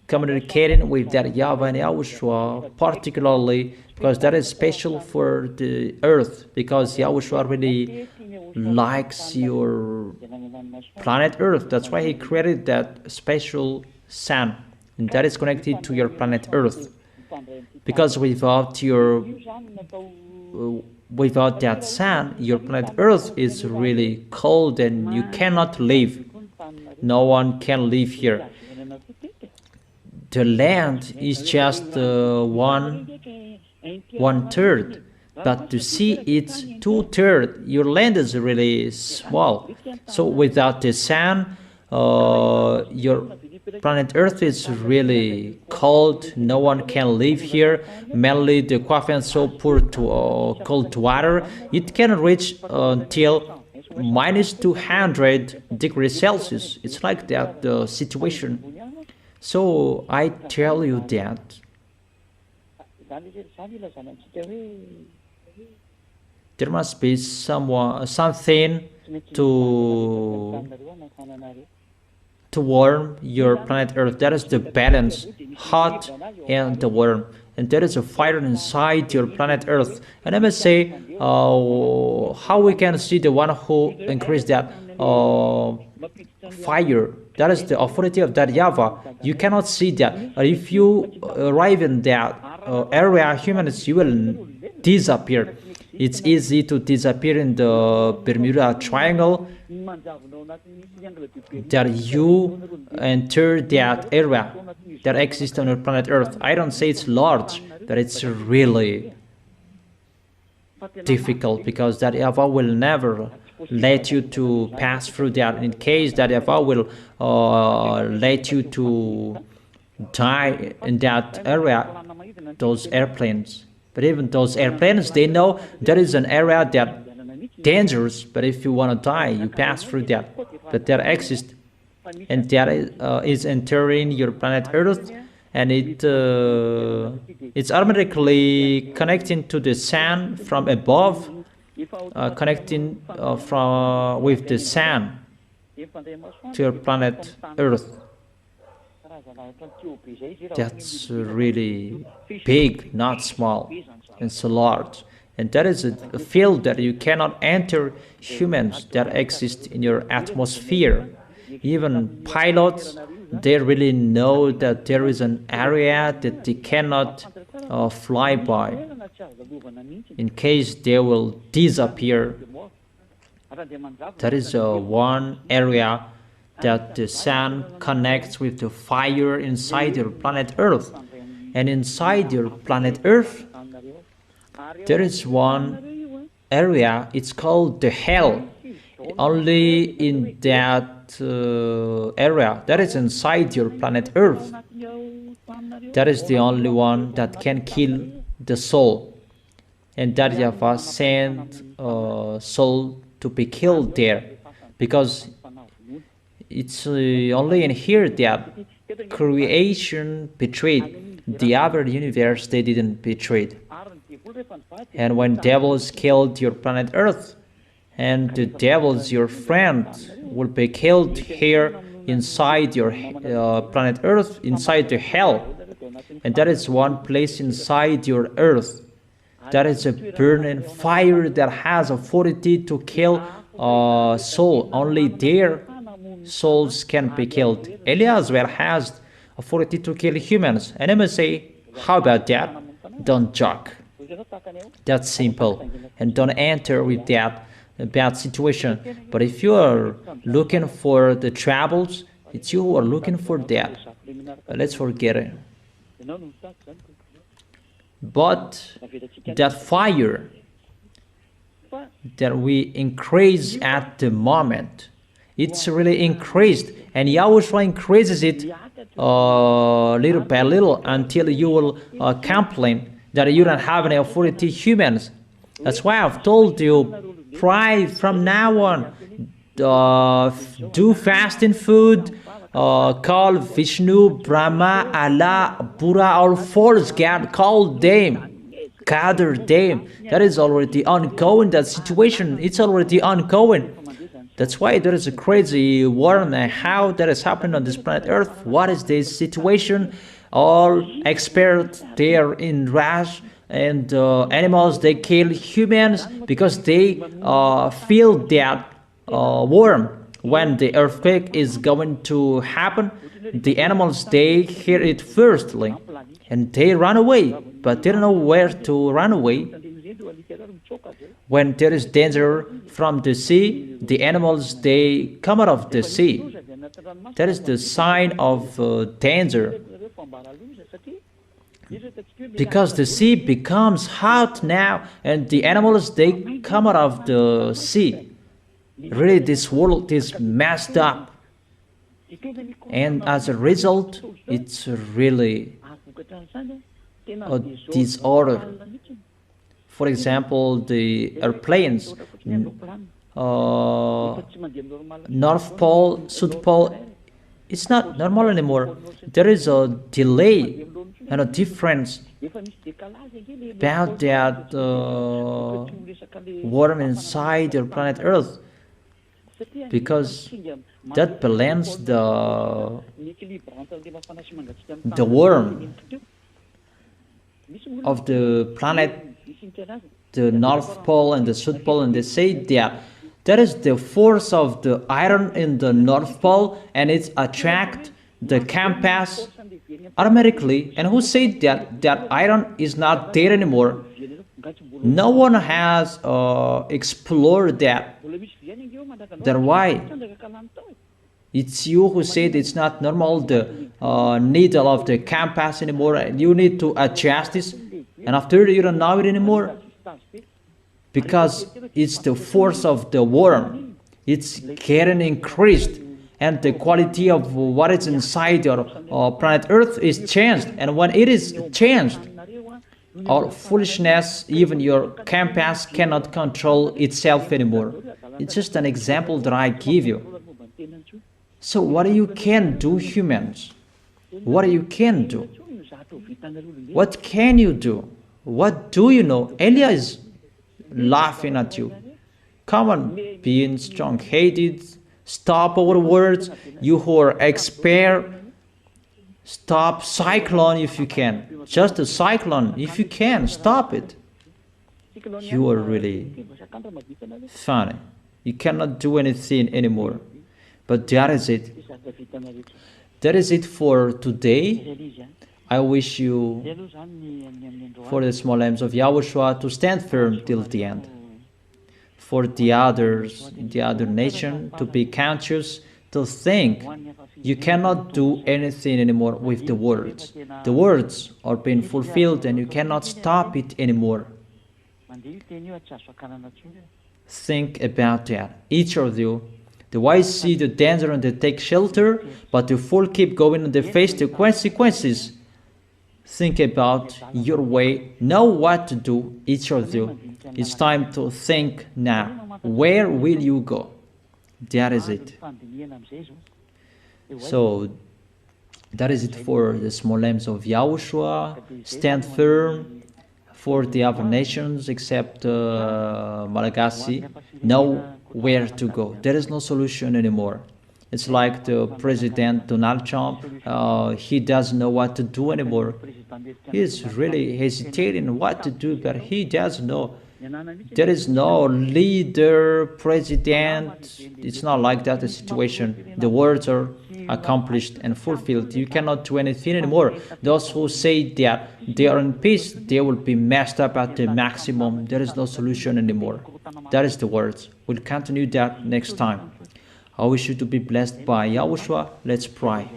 communicating with that YAHVAH and YAHOSHUA, particularly because that is special for the earth, because YAHOSHUA really likes your planet Earth. That's why he created that special sun, and that is connected to your planet Earth. Because without that sun, your planet Earth is really cold and you cannot live. No one can live here. The land is just one third, but to see it's 2/3. Your land is really small. So without the sun, your planet Earth is really cold. No one can live here. Mainly the coffee and so poor to cold water. It can reach until -200 degrees Celsius. It's like that the situation. So I tell you that there must be something to warm your planet Earth. That is the balance, hot and the warm. And there is a fire inside your planet Earth. And I must say, how we can see the one who increased that fire. That is the authority of that YAHVAH. You cannot see that. If you arrive in that area, humans, you will disappear. It's easy to disappear in the Bermuda Triangle, that you enter that area that exists on your planet Earth. I don't say it's large, but it's really difficult, because that YAHVAH will never let you to pass through that. In case that YAHVAH will let you to die in that area, those airplanes. But even those airplanes, they know there is an area that dangerous, but if you want to die, you pass through that. But that exists, and that is entering your planet Earth, and it's automatically connecting to the sun from above, connecting with the sun to your planet Earth. That's really big, not small. It's large. And that is a field that you cannot enter humans that exist in your atmosphere. Even pilots, they really know that there is an area that they cannot fly by. In case they will disappear That is one area that the sun connects with the fire inside your planet Earth. And inside your planet Earth, there is one area, it's called the hell. Only in that area that is inside your planet Earth, that is the only one that can kill the soul. And that YAHVAH sent soul to be killed there, because it's only in here that creation betrayed. The other universe, they didn't betray. And when devils killed your planet Earth, and the devils, your friend, will be killed here inside your planet Earth, inside the hell. And that is one place inside your Earth. That is a burning fire that has authority to kill soul. Only there souls can be killed. YAHVAH has authority to kill humans. And I must say, how about that? Don't joke. That's simple. And don't enter with that bad situation. But if you are looking for the troubles, it's you who are looking for that. Let's forget it. But that fire that we increase at the moment, it's really increased, and YAHOSHUA increases it little by little until you will complain that you don't have any authority humans. That's why I've told you, pray from now on, do fasting food, call Vishnu, Brahma, Allah, Buddha, or false God, call them, gather them. That is already ongoing, that situation, it's already ongoing. That's why there is a crazy war and how that is happening on this planet Earth. What is this situation? All experts there in rush, and animals, they kill humans because they feel that warm. When the earthquake is going to happen, the animals, they hear it firstly, and they run away, but they don't know where to run away. When there is danger from the sea, the animals, they come out of the sea. That is the sign of danger. Because the sea becomes hot now, and the animals, they come out of the sea. Really, this world is messed up, and as a result, it's really a disorder. For example, the airplanes, North Pole, South Pole, it's not normal anymore. There is a delay and a difference about that warm inside your planet Earth, because that balance the warm of the planet, the North Pole and the South Pole, and they say that that is the force of the iron in the North Pole, and it attracts the compass automatically. And who said that that iron is not there anymore? No one has explored that. That's why it's you who said it's not normal, the needle of the compass anymore. You need to adjust this, and after you don't know it anymore, because it's the force of the worm. It's getting increased, and the quality of what is inside your planet Earth is changed. And when it is changed, our foolishness, even your compass cannot control itself anymore. It's just an example that I give you. So what you can do, humans? What you can do? What can you do? What do you know? Elia is laughing at you. Come on, being strong-headed, stop our words. You who are expert, stop cyclone if you can. Just a cyclone, if you can, stop it. You are really funny. You cannot do anything anymore. But that is it. That is it for today. I wish you, for the small names of YAHOSHUA, to stand firm till the end. for the others, the other nation, to be conscious, to think. You cannot do anything anymore with the words. The words are being fulfilled and you cannot stop it anymore. Think about that. Each of you, the wise see the danger and they take shelter, but the fool keep going and they face the consequences. Think about your way, know what to do, each of you. It's time to think now. Where will you go? That is it. So, that is it for the small names of Yahushua. Stand firm for the other nations except Malagasy. Know where to go. There is no solution anymore. It's like the President Donald Trump. He doesn't know what to do anymore. He's really hesitating what to do, but he doesn't know. There is no leader, president. It's not like that, the situation. The words are accomplished and fulfilled. You cannot do anything anymore. Those who say that they are in peace, they will be messed up at the maximum. There is no solution anymore. That is the words. We'll continue that next time. I wish you to be blessed by Yahushua. Let's pray.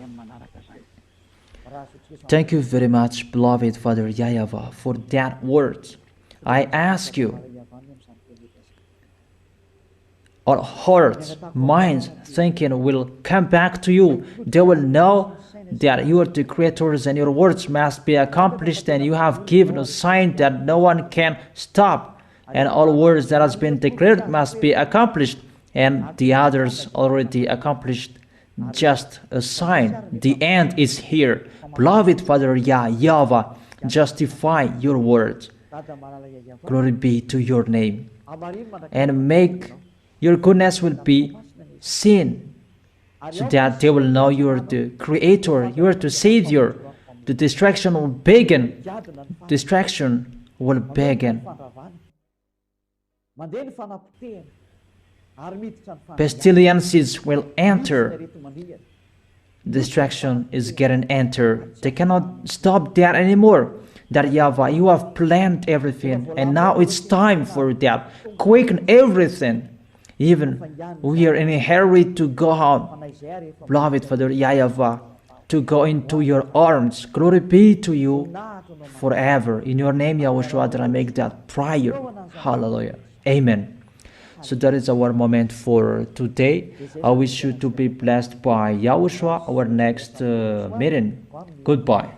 Thank you very much, beloved Father YAHVAH, for that word. I ask you, our hearts, minds, thinking will come back to you. They will know that you are the creators and your words must be accomplished, and you have given a sign that no one can stop. And all words that has been declared must be accomplished, and the others already accomplished. Just a sign. The end is here. Beloved Father YAHVAH, justify your words. Glory be to your name. And make your goodness will be seen, so that they will know you are the Creator, you are the Savior. The distraction will begin. Distraction will begin. Pestilences will enter. Distraction is getting entered. They cannot stop that anymore. That YAHVAH, you have planned everything, and now it's time for that. Quicken everything. Even we are in a hurry to go out. Beloved Father YAHVAH, to go into your arms. Glory be to you forever. In your name, Yahushua, that I make that prayer. Hallelujah. Amen. So that is our moment for today. I wish you to be blessed by Yahushua, our next meeting. Goodbye.